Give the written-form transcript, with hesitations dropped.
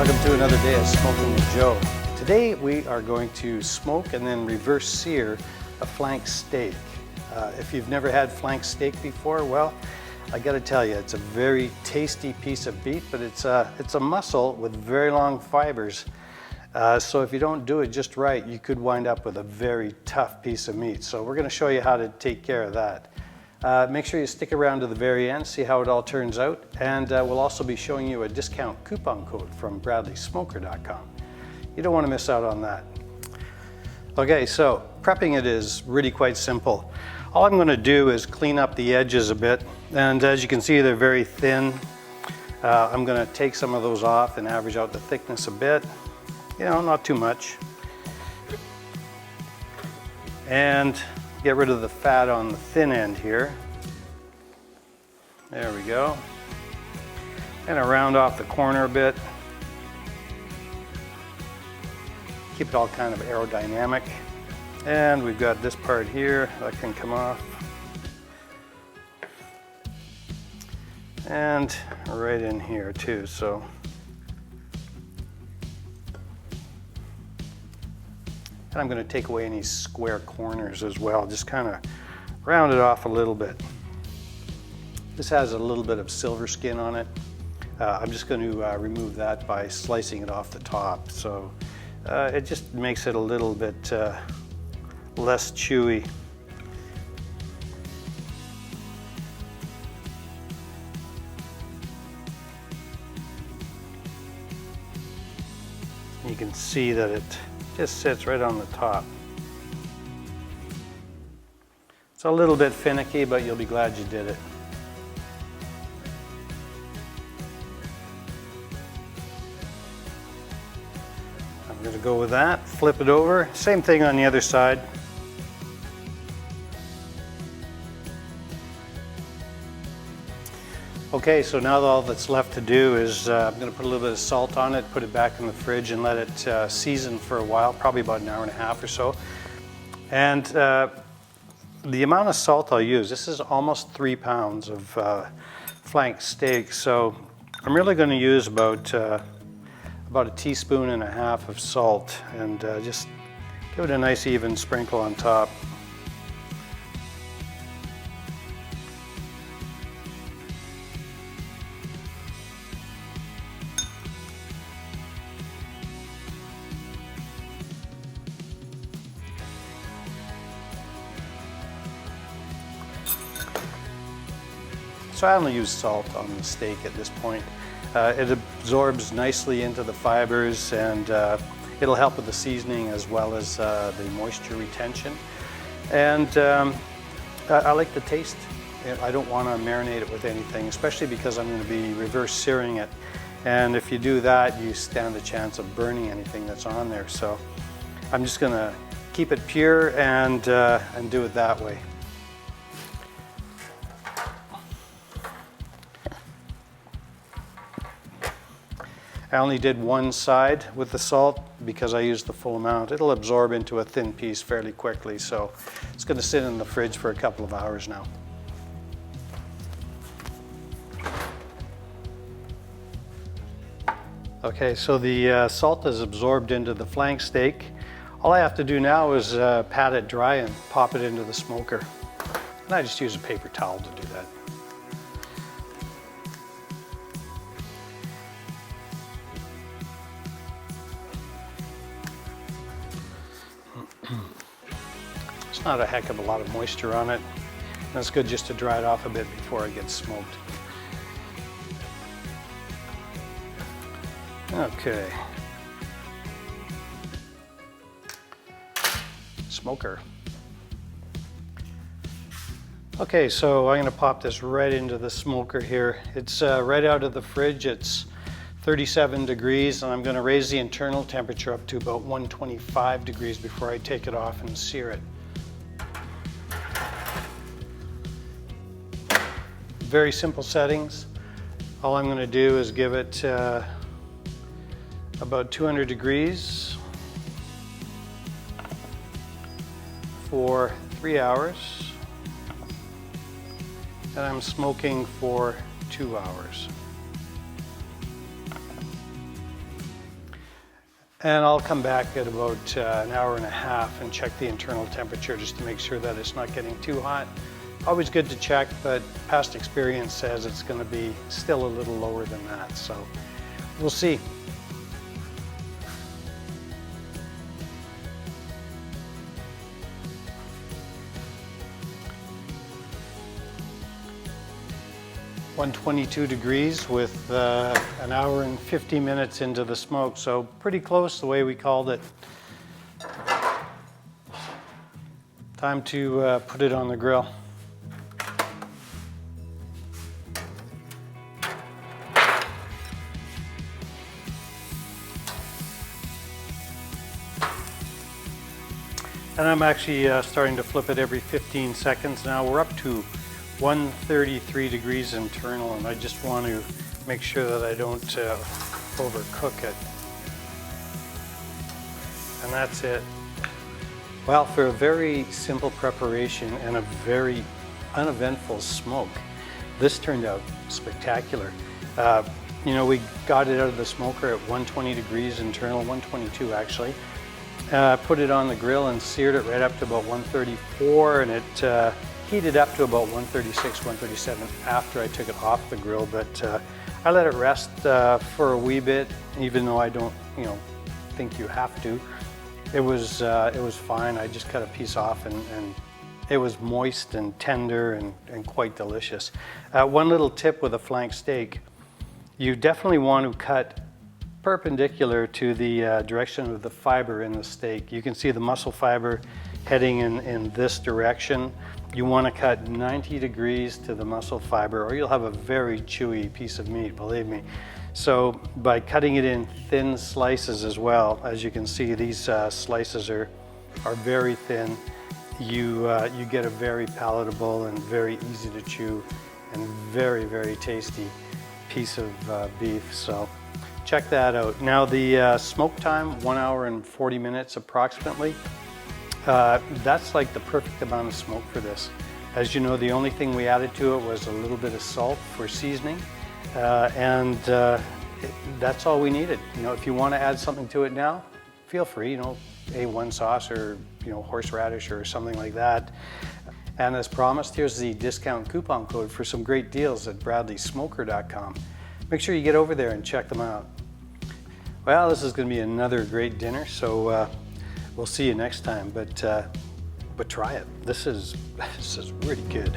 Welcome to another day of Smoking with Joe. Today we are going to smoke and then reverse sear a flank steak. If you've never had flank steak before, well, I got to tell you, it's a very tasty piece of beef, but it's a muscle with very long fibers. So if you don't do it just right, you could wind up with a very tough piece of meat. So we're going to show you how to take care of that. Make sure you stick around to the very end, see how it all turns out, and we'll also be showing you a discount coupon code from bradleysmoker.com. You don't want to miss out on that. Okay, so prepping it is really quite simple. All I'm going to do is clean up the edges a bit, and as you can see, they're very thin. I'm going to take some of those off and average out the thickness a bit, you know, not too much, and get rid of the fat on the thin end here. There we go. And round off the corner a bit. Keep it all kind of aerodynamic. And we've got this part here that can come off. And right in here too, so. And I'm going to take away any square corners as well, just kind of round it off a little bit. This has a little bit of silver skin on it. I'm just going to remove that by slicing it off the top. So it just makes it a little bit less chewy. You can see that it just sits right on the top. It's a little bit finicky, but you'll be glad you did it. I'm going to go with that, flip it over. Same thing on the other side. Okay, so now all that's left to do is I'm going to put a little bit of salt on it, put it back in the fridge and let it season for a while, probably about an hour and a half or so. And the amount of salt I'll use, this is almost 3 pounds of flank steak, so I'm really going to use about 1.5 teaspoons of salt and just give it a nice even sprinkle on top. So I only use salt on the steak at this point. It absorbs nicely into the fibers and it'll help with the seasoning as well as the moisture retention. And I like the taste. I don't want to marinate it with anything, especially because I'm going to be reverse searing it. And if you do that, you stand the chance of burning anything that's on there. So I'm just going to keep it pure and do it that way. I only did one side with the salt because I used the full amount. It'll absorb into a thin piece fairly quickly, so it's going to sit in the fridge for a couple of hours now. Okay, so the salt is absorbed into the flank steak. All I have to do now is pat it dry and pop it into the smoker. And I just use a paper towel to do that. It's not a heck of a lot of moisture on it. That's good just to dry it off a bit before it gets smoked. Okay. Smoker. Okay, so I'm going to pop this right into the smoker here. It's right out of the fridge. It's 37 degrees, and I'm going to raise the internal temperature up to about 125 degrees before I take it off and sear it. Very simple settings. All I'm going to do is give it about 200 degrees for 3 hours, and I'm smoking for 2 hours. And I'll come back at about an hour and a half and check the internal temperature just to make sure that it's not getting too hot. Always good to check, but past experience says it's going to be still a little lower than that, so we'll see. (122 degrees) with an hour and 50 minutes into the smoke, so pretty close the way we called it. Time to put it on the grill. And I'm actually starting to flip it every 15 seconds now. We're up to 133 degrees internal, and I just want to make sure that I don't overcook it. And that's it. Well, for a very simple preparation and a very uneventful smoke, this turned out spectacular. You know, we got it out of the smoker at 120 degrees internal, 122 actually. Put it on the grill and seared it right up to about 134, and it heated up to about 136, 137 after I took it off the grill. But I let it rest for a wee bit, even though I don't, you know, think you have to. It was fine. I just cut a piece off, and it was moist and tender and quite delicious. One little tip with a flank steak: you definitely want to cut perpendicular to the direction of the fiber in the steak. You can see the muscle fiber heading in this direction. You want to cut 90 degrees to the muscle fiber, or you'll have a very chewy piece of meat, believe me. So by cutting it in thin slices as well, as you can see, these slices are very thin. You get a very palatable and very easy to chew and very, very tasty piece of beef. So check that out. Now the smoke time, 1 hour and 40 minutes approximately. That's like the perfect amount of smoke for this. As you know, the only thing we added to it was a little bit of salt for seasoning, and that's all we needed. You know, if you want to add something to it now, feel free. You know, A1 sauce or, you know, horseradish or something like that. And as promised, here's the discount coupon code for some great deals at bradleysmoker.com. Make sure you get over there and check them out. Well, this is going to be another great dinner, so we'll see you next time. But try it. This is really good.